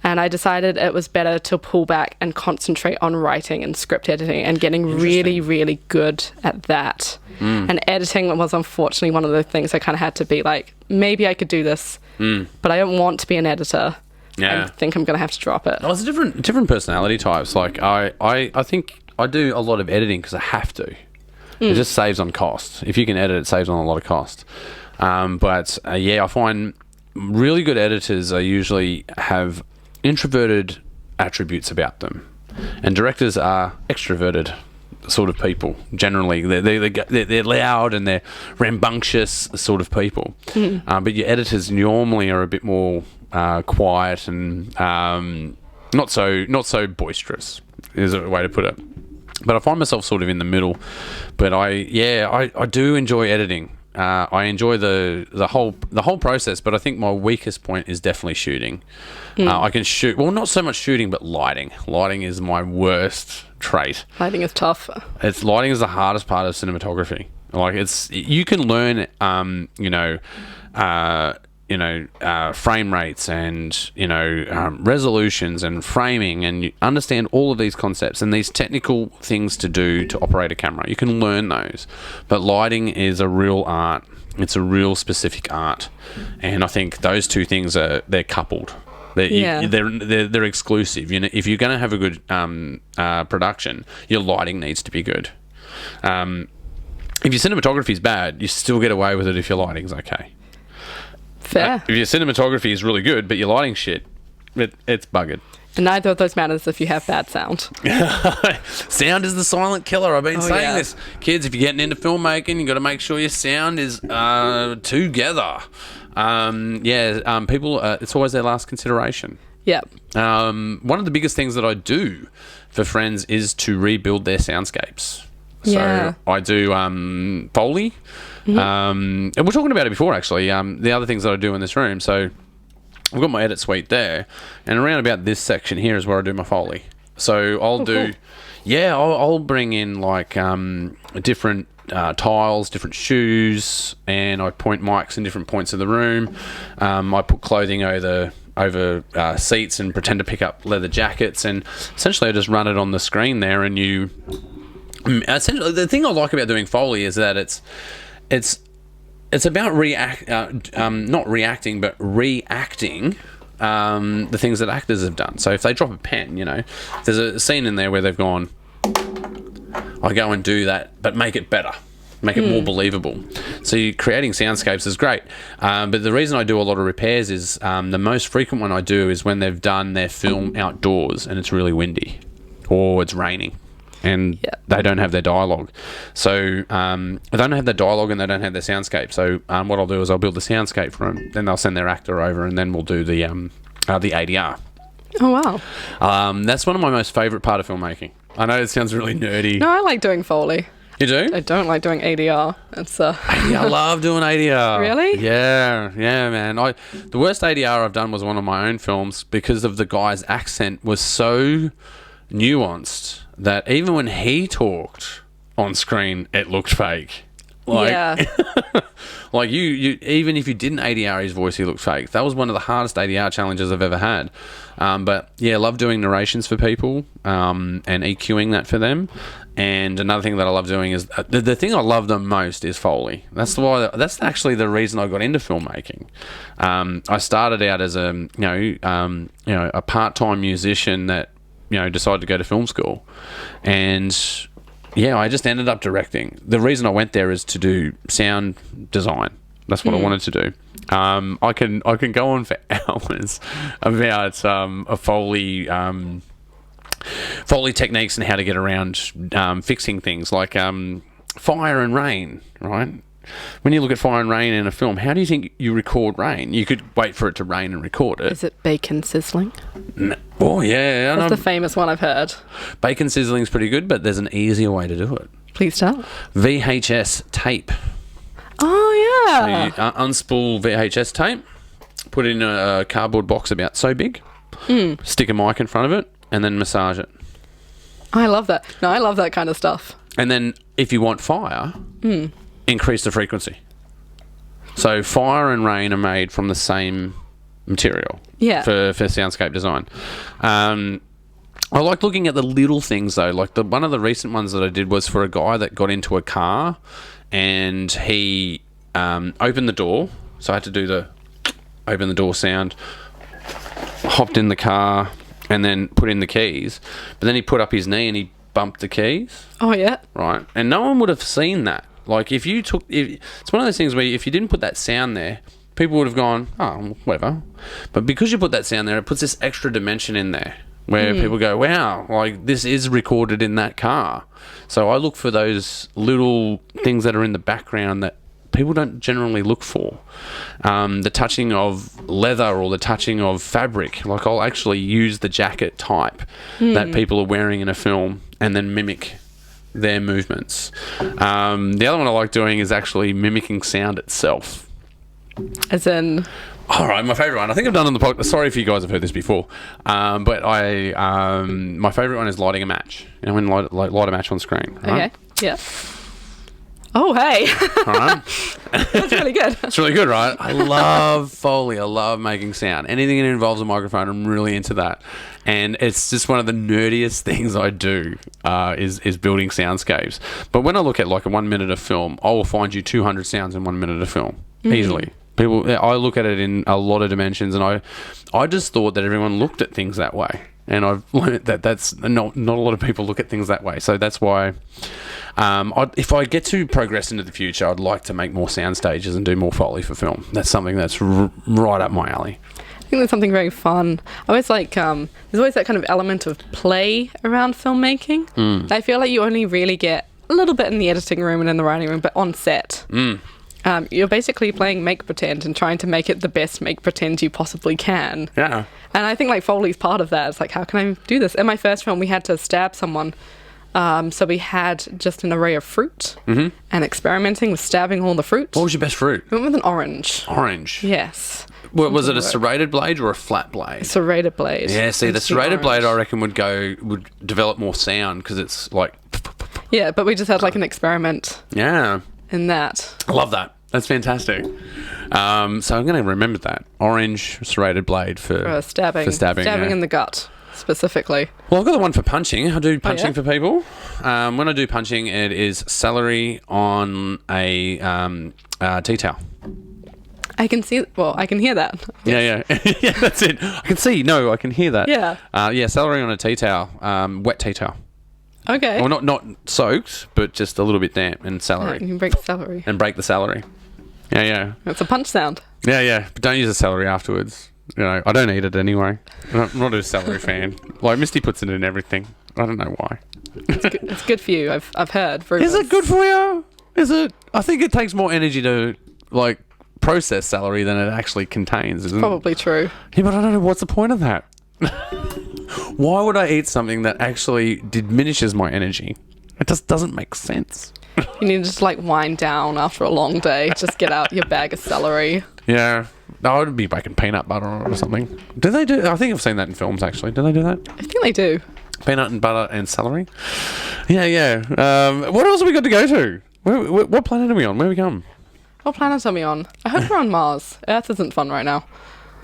And I decided it was better to pull back and concentrate on writing and script editing and getting really, really good at that. And editing was unfortunately one of the things I kind of had to be like, maybe I could do this, but I don't want to be an editor.
Yeah.
I think I'm going to have to drop it.
Oh, it's different personality types. Like I think I do a lot of editing because I have to. It just saves on cost. If you can edit, it saves on a lot of cost. But I find really good editors usually have introverted attributes about them, and directors are extroverted sort of people. Generally, they're loud and they're rambunctious sort of people. But your editors normally are a bit more quiet and not so boisterous, is a way to put it. But I find myself sort of in the middle. But I do enjoy editing. I enjoy the whole process, but I think my weakest point is definitely shooting. I can shoot, well, not so much shooting, but lighting. Lighting is my worst trait.
Lighting is tough.
Lighting is the hardest part of cinematography. Like you can learn, frame rates and resolutions and framing, and you understand all of these concepts and these technical things to do to operate a camera. You can learn those, but lighting is a real art. It's a real specific art, and I think those two things they're coupled. They're exclusive. If you're going to have a good production, your lighting needs to be good. If your cinematography is bad, you still get away with it if your lighting's okay.
Fair.
If your cinematography is really good, but your lighting's shit, it's buggered.
And neither of those matters if you have bad sound.
Sound is the silent killer. I've been saying this. Kids, if you're getting into filmmaking, you've got to make sure your sound is together. People, it's always their last consideration.
Yeah.
One of the biggest things that I do for friends is to rebuild their soundscapes. So I do Foley. And we're talking about it before, actually. The other things that I do in this room. So I've got my edit suite there, and around about this section here is where I do my Foley. So I'll I'll bring in like different tiles, different shoes, and I point mics in different points of the room. I put clothing over seats and pretend to pick up leather jackets, and essentially I just run it on the screen there, and essentially the thing I like about doing Foley is that it's about not reacting, but reacting the things that actors have done. So if they drop a pen, there's a scene in there where they've gone, I go and do that, but make it better. Make it more believable. So creating soundscapes is great. But the reason I do a lot of repairs is the most frequent one I do is when they've done their film outdoors and it's really windy or it's raining. And they don't have their dialogue. So they don't have their dialogue and they don't have their soundscape. So what I'll do is I'll build the soundscape for them. Then they'll send their actor over, and then we'll do the ADR.
Oh, wow.
That's one of my most favourite part of filmmaking. I know it sounds really nerdy.
No, I like doing Foley.
You do?
I don't like doing ADR.
I love doing ADR.
Really?
Yeah, man. The worst ADR I've done was one of my own films because of the guy's accent was so nuanced that even when he talked on screen, it looked fake. Like you even if you didn't ADR his voice, he looked fake. That was one of the hardest ADR challenges I've ever had. But yeah, love doing narrations for people and EQing that for them. And another thing that I love doing is the thing I love the most is Foley. That's actually the reason I got into filmmaking. I started out as a part-time musician that decided to go to film school, and I just ended up directing. The reason I went there is to do sound design. That's what I wanted to do. I can go on for hours about a Foley techniques and how to get around fixing things like fire and rain, right? When you look at fire and rain in a film, how do you think you record rain? You could wait for it to rain and record it.
Is it bacon sizzling?
No. Oh, yeah.
That's the famous one I've heard.
Bacon sizzling is pretty good, but there's an easier way to do it.
Please tell.
VHS tape.
Oh, yeah.
So you unspool VHS tape, put it in a cardboard box about so big, stick a mic in front of it, and then massage it.
I love that. No, I love that kind of stuff.
And then if you want fire, increase the frequency. So fire and rain are made from the same material for soundscape design. I like looking at the little things though. Like one of the recent ones that I did was for a guy that got into a car and he opened the door. So I had to do the open the door sound. hopped in the car and then put in the keys. But then he put up his knee and he bumped the keys.
Oh, yeah.
Right. And no one would have seen that. Like, it's one of those things where if you didn't put that sound there, people would have gone, oh, whatever. But because you put that sound there, it puts this extra dimension in there where people go, wow, like, this is recorded in that car. So I look for those little things that are in the background that people don't generally look for. The touching of leather or the touching of fabric. Like, I'll actually use the jacket type that people are wearing in a film and then mimic their movements. The other one I like doing is actually mimicking sound itself.
As in...
All right, my favourite one. I think I've done on the podcast. Sorry if you guys have heard this before, but my favourite one is lighting a match. You know, when light a match on screen. Right?
Okay. Yeah. Oh, hey.
All right.
That's really good.
It's really good, right? I love Foley. I love making sound. Anything that involves a microphone, I'm really into that. And it's just one of the nerdiest things I do is building soundscapes. But when I look at like a 1 minute of film, I will find you 200 sounds in 1 minute of film easily. I look at it in a lot of dimensions, and I just thought that everyone looked at things that way, and I've learned that that's not a lot of people look at things that way. So that's why, if I get to progress into the future, I'd like to make more sound stages and do more Foley for film. That's something that's right up my alley.
I think there's something very fun. I always like, there's always that kind of element of play around filmmaking. I feel like you only really get a little bit in the editing room and in the writing room, but on set. You're basically playing make pretend and trying to make it the best make pretend you possibly can.
Yeah.
And I think like Foley's part of that. It's like, how can I do this? In my first film, we had to stab someone. So we had just an array of fruit and experimenting with stabbing all the fruit.
What was your best fruit?
We went with an orange.
Orange.
Yes.
Was it a serrated blade or a flat blade?
Serrated blade.
Yeah, see, the serrated blade I reckon would develop more sound because it's like...
Yeah, but we just had like an experiment.
Yeah.
In that.
I love that. That's fantastic. So I'm going to remember that. Orange serrated blade for
stabbing.
For stabbing
in the gut, specifically.
Well, I've got the one for punching. I do punching
for
people. When I do punching, it is celery on a tea towel.
I can see... Well, I can hear that.
Yeah. Yeah, that's it. I can see. No, I can hear that.
Yeah.
Celery on a tea towel. Wet tea towel.
Okay.
Well, not soaked, but just a little bit damp, and celery.
You can break the celery.
And break the celery. Yeah.
It's a punch sound.
Yeah. But don't use the celery afterwards. You know, I don't eat it anyway. I'm not a celery fan. Like, Misty puts it in everything. I don't know why.
It's good for you, I've heard.
Is it good for you? Is it? I think it takes more energy to, like, process celery than it actually contains, isn't it?
Probably true.
Yeah, but I don't know. What's the point of that? Why would I eat something that actually diminishes my energy? It just doesn't make sense.
You need to just like wind down after a long day. Just get out your bag of celery.
Yeah. No, I would be making peanut butter or something. Do they do? I think I've seen that in films actually. Do they do that?
I think they do.
Peanut and butter and celery? Yeah. What else have we got to go to? What planet are we on? Where are we going?
What planet are we on? I hope we're on Mars. Earth isn't fun right now.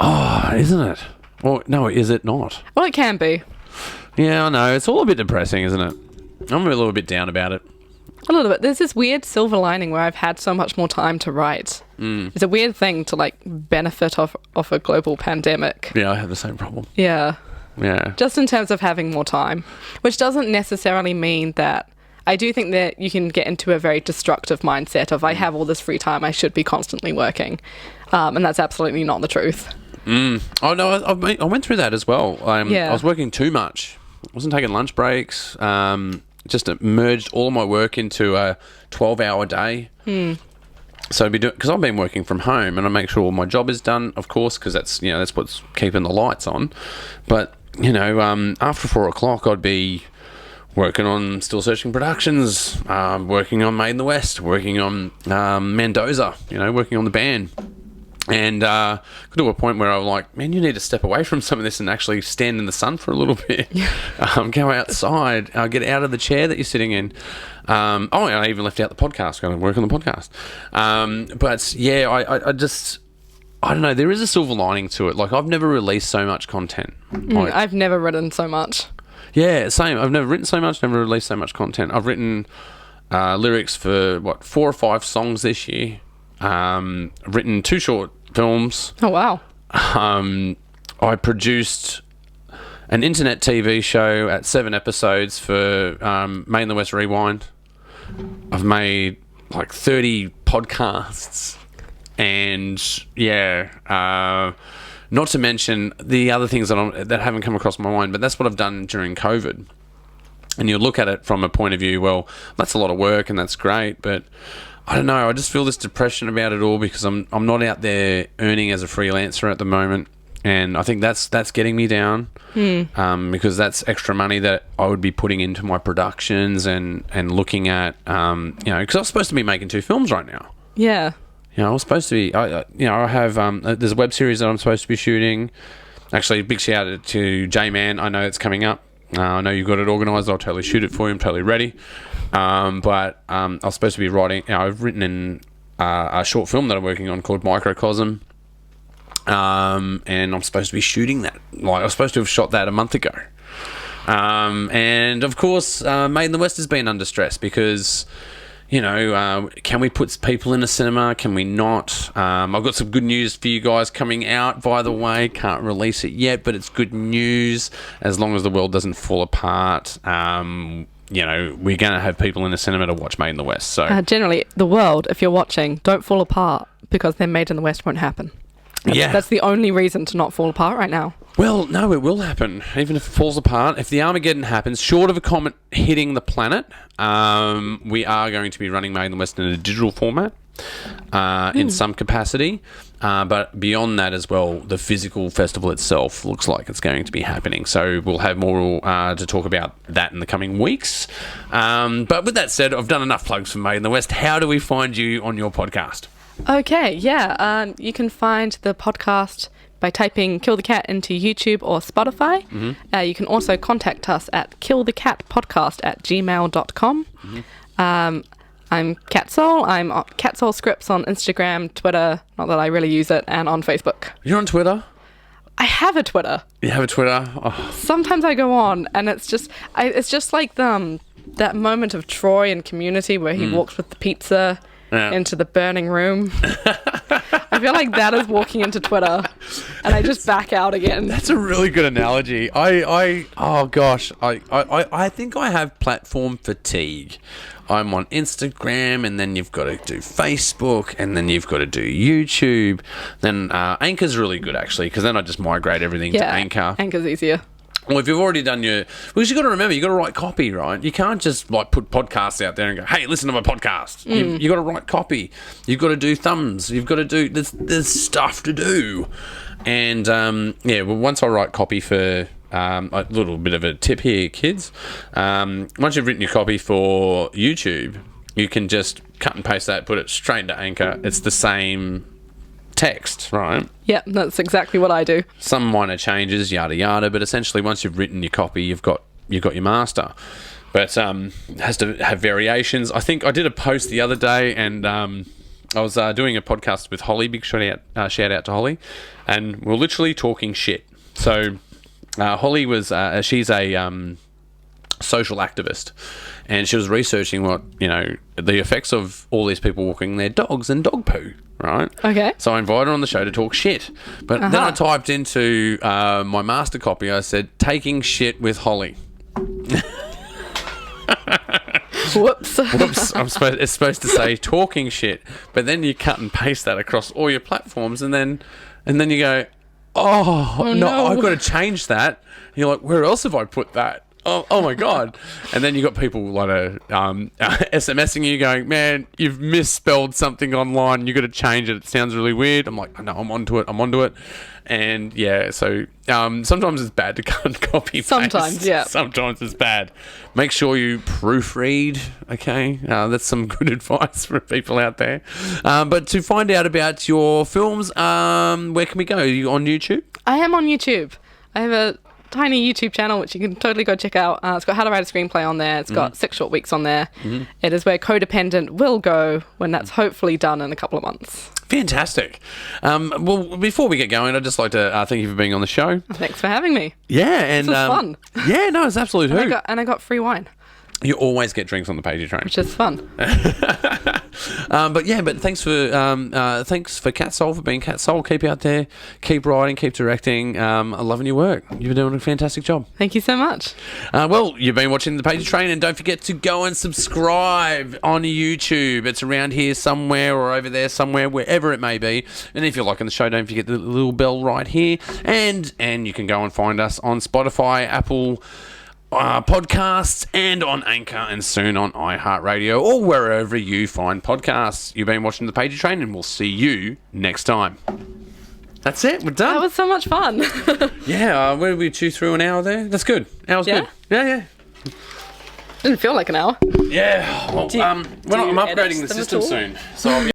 Oh, isn't it? Well, no, is it not?
Well, it can be.
Yeah, I know. It's all a bit depressing, isn't it? I'm a little bit down about it.
A little bit. There's this weird silver lining where I've had so much more time to write. It's a weird thing to like benefit off a global pandemic.
Yeah, I have the same problem.
Yeah.
Yeah.
Just in terms of having more time, which doesn't necessarily mean that... I do think that you can get into a very destructive mindset of I have all this free time, I should be constantly working. And that's absolutely not the truth.
Oh, no, I went through that as well. I was working too much. I wasn't taking lunch breaks. Just merged all of my work into a 12-hour day. So because I've been working from home, and I make sure my job is done, of course, because that's what's keeping the lights on. But after 4 o'clock, I'd be working on Still Searching Productions, working on Made in the West, working on Mendoza, working on the band. And got to a point where I was like, man, you need to step away from some of this and actually stand in the sun for a little bit. Go outside, get out of the chair that you're sitting in. I even left out the podcast, going to work on the podcast. But yeah, I don't know, there is a silver lining to it. Like, I've never released so much content.
I've never written so much.
Yeah, same. I've never written so much, never released so much content. I've written lyrics for, 4 or 5 songs this year. Written 2 short films.
Oh, wow.
I produced an internet TV show at 7 episodes for Made in the West Rewind. I've made like 30 podcasts, and not to mention the other things that haven't come across my mind, but that's what I've done during COVID. And you look at it from a point of view, well, that's a lot of work and that's great, but I don't know, I just feel this depression about it all because I'm not out there earning as a freelancer at the moment, and I think that's getting me down because that's extra money that I would be putting into my productions and looking at, because I was supposed to be making 2 films right now.
Yeah.
I was supposed to be, I have, there's a web series that I'm supposed to be shooting. Actually, big shout out to J-Man. I know it's coming up. I know you've got it organised. I'll totally shoot it for you. I'm totally ready. But I was supposed to be writing, I've written in a short film that I'm working on called Microcosm. And I'm supposed to be shooting that. Like, I was supposed to have shot that a month ago. And of course, Made in the West has been under stress because, can we put people in a cinema? Can we not? I've got some good news for you guys coming out, by the way. Can't release it yet, but it's good news. As long as the world doesn't fall apart, we're going to have people in the cinema to watch Made in the West. So
generally, the world, if you're watching, don't fall apart because then Made in the West won't happen. That's the only reason to not fall apart right now.
Well, no, it will happen. Even if it falls apart, if the Armageddon happens, short of a comet hitting the planet, we are going to be running Made in the West in a digital format in some capacity. But beyond that as well, the physical festival itself looks like it's going to be happening. So we'll have more to talk about that in the coming weeks. But with that said, I've done enough plugs for Made in the West. How do we find you on your podcast?
Okay, you can find the podcast by typing Kill the Cat into YouTube or Spotify. Mm-hmm. You can also contact us at killthecatpodcast@gmail.com. Mm-hmm. I'm Cat Soul. I'm Cat Soul Scripts on Instagram, Twitter, not that I really use it, and on Facebook.
You're on Twitter?
I have a Twitter.
You have a Twitter? Oh.
Sometimes I go on, and it's just like that moment of Troy in Community where he walks with the pizza into the burning room. I feel like that is walking into Twitter, and I just back out again.
That's a really good analogy. I think I have platform fatigue. I'm on Instagram, and then you've got to do Facebook, and then you've got to do YouTube. Then Anchor's really good, actually, because then I just migrate everything to Anchor.
Anchor's easier.
Well, if you've already done because you've got to remember, you've got to write copy, right? You can't just put podcasts out there and go, hey, listen to my podcast. You've got to write copy. You've got to do thumbs. You've got to do, there's stuff to do. And, once I write copy for, a little bit of a tip here, kids. Once you've written your copy for YouTube, you can just cut and paste that, put it straight into Anchor. It's the same text, right?
Yeah, that's exactly what I do.
Some minor changes, yada yada, but essentially once you've written your copy, you've got your master. But it has to have variations. I think I did a post the other day, and I was doing a podcast with Holly. Big shout out to Holly, and we're literally talking shit. So Holly was she's a social activist, and she was researching what the effects of all these people walking their dogs and dog poo. Right.
Okay.
So I invited her on the show to talk shit. But then I typed into my master copy, I said, taking shit with Holly.
Whoops.
It's supposed to say talking shit. But then you cut and paste that across all your platforms, and then you go, oh no, I've got to change that. And you're like, where else have I put that? Oh my God. And then you got people like SMSing you going, man, you've misspelled something online. You got to change it. It sounds really weird. I'm like, no, I'm onto it. And so sometimes it's bad to cut and copy paste.
Sometimes, yeah.
Sometimes it's bad. Make sure you proofread, okay? That's some good advice for people out there. But to find out about your films, where can we go? Are you on YouTube?
I am on YouTube. I have a tiny YouTube channel which you can totally go check out. It's got how to write a screenplay on there. It's got 6 short weeks on there. It is where Codependent will go when that's hopefully done in a couple of months.
Fantastic. Well, before we get going, I'd just like to thank you for being on the show.
Thanks for having me.
Yeah, and
this was fun.
Yeah, no, it's absolute hoot.
And I got free wine.
You always get drinks on the Pagey train,
which is fun.
But thanks for Cat Soul for being Cat Soul. Keep out there, keep writing, keep directing. I'm loving your work. You've been doing a fantastic job.
Thank you so much.
You've been watching the Pagey Train, and don't forget to go and subscribe on YouTube. It's around here somewhere or over there somewhere, wherever it may be. And if you're liking the show, don't forget the little bell right here. And you can go and find us on Spotify, Apple podcasts, and on Anchor, and soon on iHeartRadio, or wherever you find podcasts. You've been watching the Pagey Train, and we'll see you next time. That's it. We're done.
That was so much fun.
Yeah. Where did we chew through an hour there? That's good. Hour's good. Yeah.
Didn't feel like an hour.
Yeah. Well, I'm upgrading the system soon, so I'll be